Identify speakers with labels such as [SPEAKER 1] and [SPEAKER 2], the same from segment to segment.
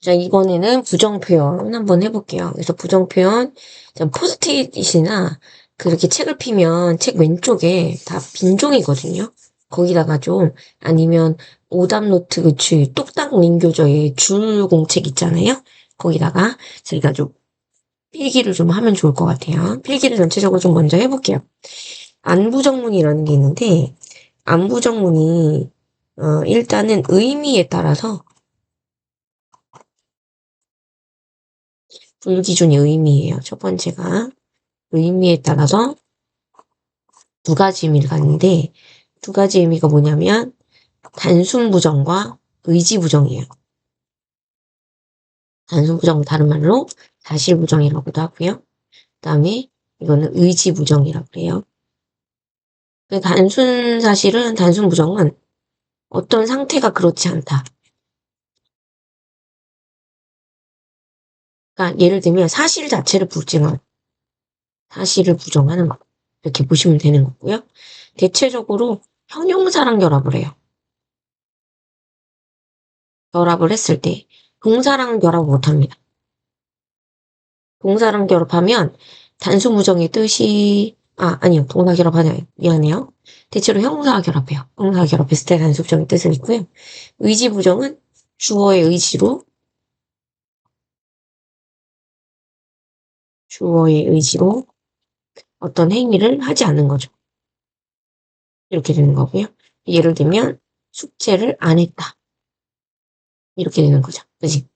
[SPEAKER 1] 자, 이번에는 부정표현 한번 해볼게요. 그래서 부정표현, 포스트잇이나 그렇게 책을 피면 책 왼쪽에 다 빈종이거든요. 거기다가 좀, 아니면 오답노트 그치, 똑딱 민교저의 줄 공책 있잖아요. 거기다가 저희가 좀 필기를 좀 하면 좋을 것 같아요. 필기를 전체적으로 좀 먼저 해볼게요. 안부정문이라는 게 있는데, 안부정문이, 일단은 의미에 따라서 불기준의 의미예요. 첫 번째가 의미에 따라서 두 가지 의미를 갖는데 두 가지 의미가 뭐냐면 단순 부정과 의지 부정이에요. 단순 부정은 다른 말로 사실 부정이라고도 하고요. 그다음에 이거는 의지 부정이라고 해요. 단순 사실은 단순 부정은 어떤 상태가 그렇지 않다. 그러니까 예를 들면 사실 자체를 부정하는 사실을 부정하는 거 이렇게 보시면 되는 거고요. 대체적으로 형용사랑 결합을 해요. 결합을 했을 때 동사랑 결합을 못합니다. 동사랑 결합하면 단수 부정의 뜻이 아니요. 동사 결합하냐 미안해요. 대체로 형용사와 결합해요. 형용사와 결합했을 때 단수 부정의 뜻은 있고요. 의지 부정은 주어의 의지로 어떤 행위를 하지 않는 거죠. 이렇게 되는 거고요. 예를 들면 숙제를 안 했다. 이렇게 되는 거죠. 그지?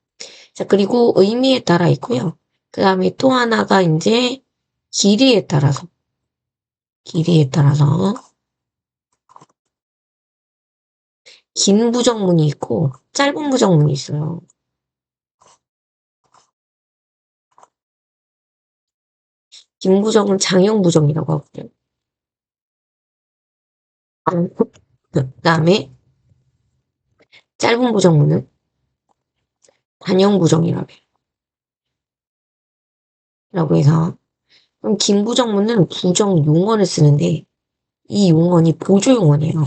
[SPEAKER 1] 자, 그리고 의미에 따라 있고요. 그 다음에 또 하나가 이제 길이에 따라서 긴 부정문이 있고 짧은 부정문이 있어요. 긴 부정은 장형 부정이라고 하거든요. 그 다음에 짧은 부정문은 단형 부정이라고 해요. 라고 해서 그럼 긴 부정문은 부정 용언을 쓰는데 이 용언이 보조 용언이에요.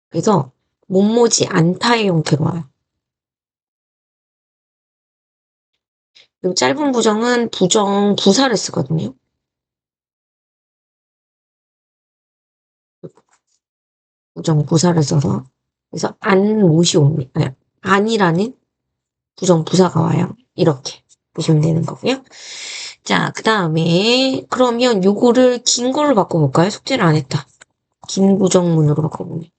[SPEAKER 1] 그래서 못모지 않다의 형태로 와요. 그리고 짧은 부정은 부정 부사를 쓰거든요. 부정 부사를 써서 그래서 안 못이 옵니다. 아니라는 부정 부사가 와요. 이렇게 보시면 되는 거고요. 자, 그 다음에 그러면 요거를 긴 걸로 바꿔볼까요? 숙제를 안 했다. 긴 부정문으로 바꿔보면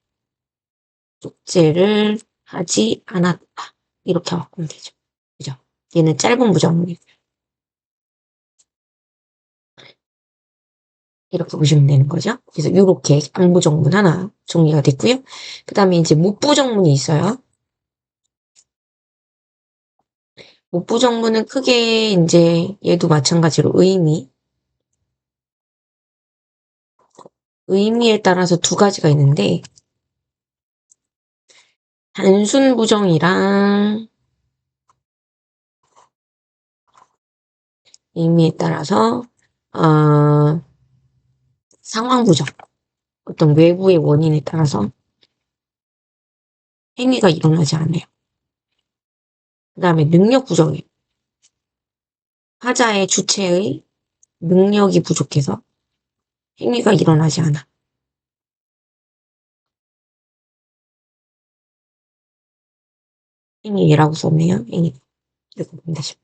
[SPEAKER 1] 숙제를 하지 않았다. 이렇게 바꾸면 되죠. 그죠? 얘는 짧은 부정문이고 이렇게 보시면 되는 거죠. 그래서 요렇게 안부정문 하나 정리가 됐고요. 그 다음에 이제 못부정문이 있어요. 못부정문은 크게 이제 얘도 마찬가지로 의미에 따라서 두 가지가 있는데 단순 부정이랑 의미에 따라서 어, 상황 부정 어떤 외부의 원인에 따라서 행위가 일어나지 않아요. 그 다음에 능력 부정이에요. 하자의 주체의 능력이 부족해서 행위가 일어나지 않아. 행위라고 썼네요. 행위. 이렇게 보면 되죠.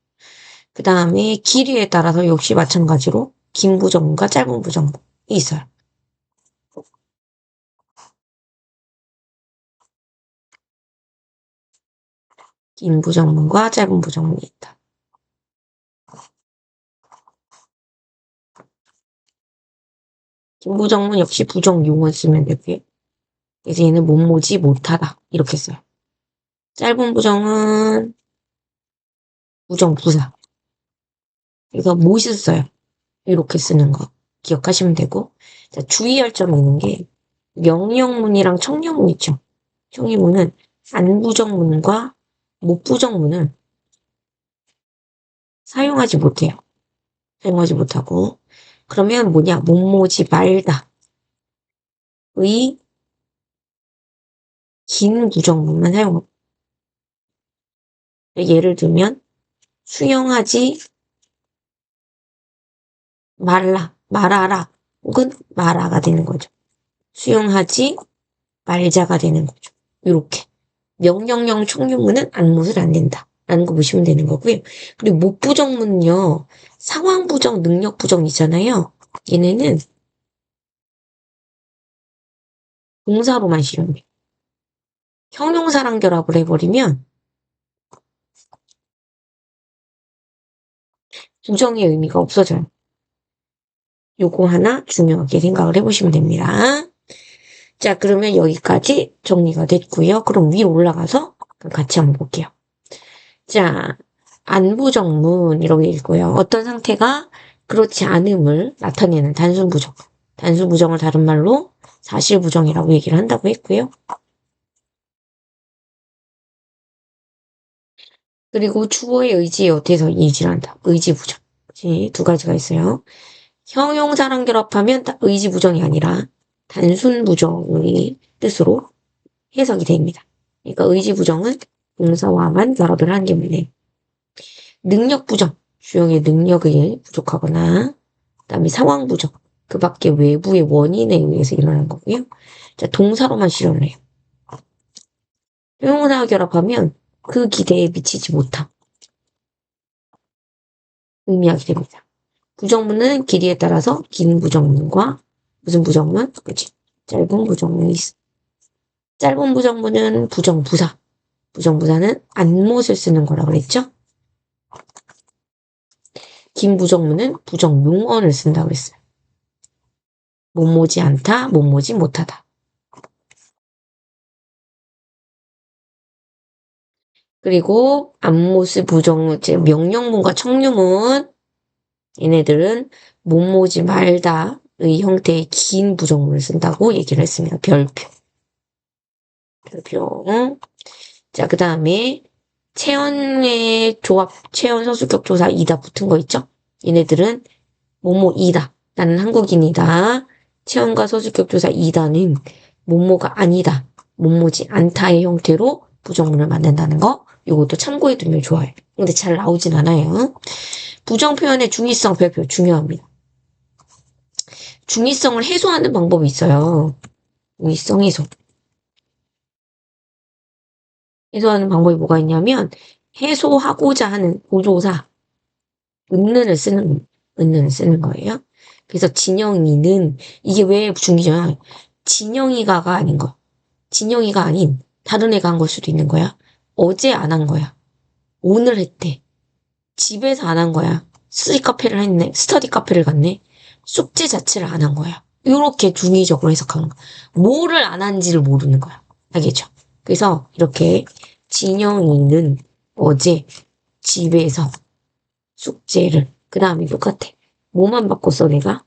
[SPEAKER 1] 그 다음에 길이에 따라서 역시 마찬가지로 긴 부정문과 짧은 부정문이 있어요. 긴 부정문과 짧은 부정문이 있다. 긴 부정문 역시 부정 용어 쓰면 되고요. 그래서 얘는 못모지 못하다 이렇게 써요. 짧은 부정은 부정 부사. 그래서 못을 써요. 이렇게 쓰는 거 기억하시면 되고 자, 주의할 점이 있는 게 명령문이랑 청령문 있죠. 청령문은 안부정문과 못부정문은 사용하지 못해요. 사용하지 못하고 그러면 뭐냐 못모지 말다의 긴 부정문만 사용합니다. 예를 들면 수영하지 말아라 혹은 마라가 되는 거죠. 수용하지 말자가 되는 거죠. 이렇게 명령형 총용문은 안못을 안 된다 라는 거 보시면 되는 거고요. 그리고 목부정문은요, 상황부정, 능력부정 있잖아요. 얘네는 동사로만 실현돼요. 형용사랑 결합을 해버리면 부정의 의미가 없어져요. 요거 하나 중요하게 생각을 해보시면 됩니다. 자, 그러면 여기까지 정리가 됐고요. 그럼 위로 올라가서 같이 한번 볼게요. 자, 안부정문 이라고 읽고요. 어떤 상태가 그렇지 않음을 나타내는 단순부정. 단순부정을 다른 말로 사실부정이라고 얘기를 한다고 했고요. 그리고 주어의 의지에 어때서 의지를 한다. 의지부정. 두 가지가 있어요. 형용사랑 결합하면 의지부정이 아니라 단순부정의 뜻으로 해석이 됩니다. 그러니까 의지부정은 동사와만 결합을 하는 게 문제예요. 능력부정, 주형의 능력이 부족하거나, 그 다음에 상황부정, 그 밖에 외부의 원인에 의해서 일어나는 거고요. 자, 동사로만 실현을 해요. 형용사와 결합하면 그 기대에 미치지 못함. 의미하게 됩니다. 부정문은 길이에 따라서 긴 부정문과 무슨 부정문? 그치? 짧은 부정문이 있어. 짧은 부정문은 부정부사. 부정부사는 안못을 쓰는 거라고 그랬죠? 긴 부정문은 부정용언을 쓴다고 했어요. 못모지 않다, 못모지 못하다. 그리고 안못을 부정문, 즉 명령문과 청유문, 얘네들은 못모지 말다의 형태의 긴 부정문을 쓴다고 얘기를 했습니다. 별표. 별표. 자, 그 다음에 체언의 조합, 체언 서술격 조사 이다 붙은 거 있죠? 얘네들은 뭐뭐이다. 나는 한국인이다. 체언과 서술격 조사 이다는 뭐뭐가 아니다. 뭐뭐지 않다의 형태로 부정문을 만든다는 거. 이것도 참고해두면 좋아요. 근데 잘 나오진 않아요. 부정 표현의 중의성 별표 중요합니다. 중의성을 해소하는 방법이 있어요. 중의성 해소. 해소하는 방법이 뭐가 있냐면 해소하고자 하는 보조사 은는을 쓰는 거예요. 그래서 진영이는 이게 왜 중의냐? 진영이가가 아닌 거. 진영이가 아닌 다른 애가 한 걸 수도 있는 거야. 어제 안 한 거야. 오늘 했대. 집에서 안 한 거야. 스터디 카페를 갔네. 숙제 자체를 안 한 거야. 이렇게 중의적으로 해석하는 거야. 뭐를 안 한지를 모르는 거야. 알겠죠? 그래서 이렇게 진영이는 어제 집에서 숙제를 그 다음에 똑같아. 뭐만 바꿨어 내가?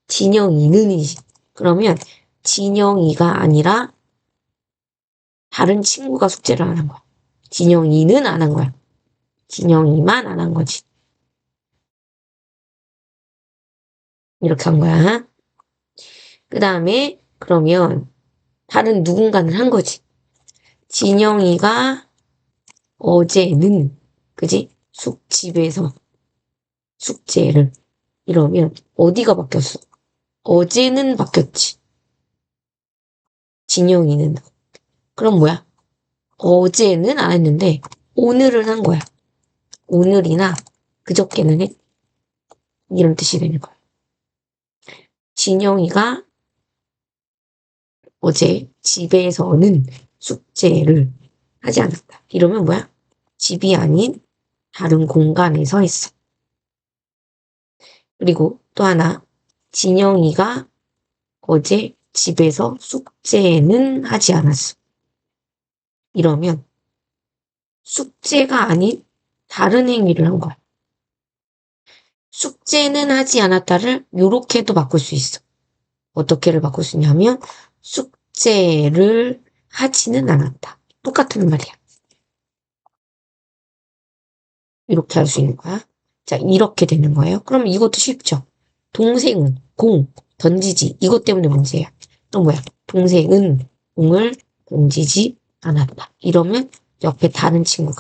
[SPEAKER 1] 진영이는이지. 그러면 진영이가 아니라 다른 친구가 숙제를 안 한 거야. 진영이는 안 한 거야. 진영이만 안 한 거지. 이렇게 한 거야. 그 다음에 그러면 다른 누군가는 한 거지. 진영이가 어제는 그지? 집에서 숙제를 이러면 어디가 바뀌었어? 어제는 바뀌었지. 진영이는. 그럼 뭐야? 어제는 안 했는데 오늘은 한 거야. 오늘이나 그저께는 했. 이런 뜻이 되는 거야. 진영이가 어제 집에서는 숙제를 하지 않았다. 이러면 뭐야? 집이 아닌 다른 공간에서 했어. 그리고 또 하나, 진영이가 어제 집에서 숙제는 하지 않았어. 이러면 숙제가 아닌 다른 행위를 한 거야. 숙제는 하지 않았다를 요렇게도 바꿀 수 있어. 어떻게를 바꿀 수 있냐면 숙제를 하지는 않았다. 똑같은 말이야. 이렇게 할 수 있는 거야. 자, 이렇게 되는 거예요. 그럼 이것도 쉽죠. 동생은 공 던지지. 이것 때문에 문제야. 또 뭐야? 동생은 공을 던지지 않았다. 이러면 옆에 다른 친구가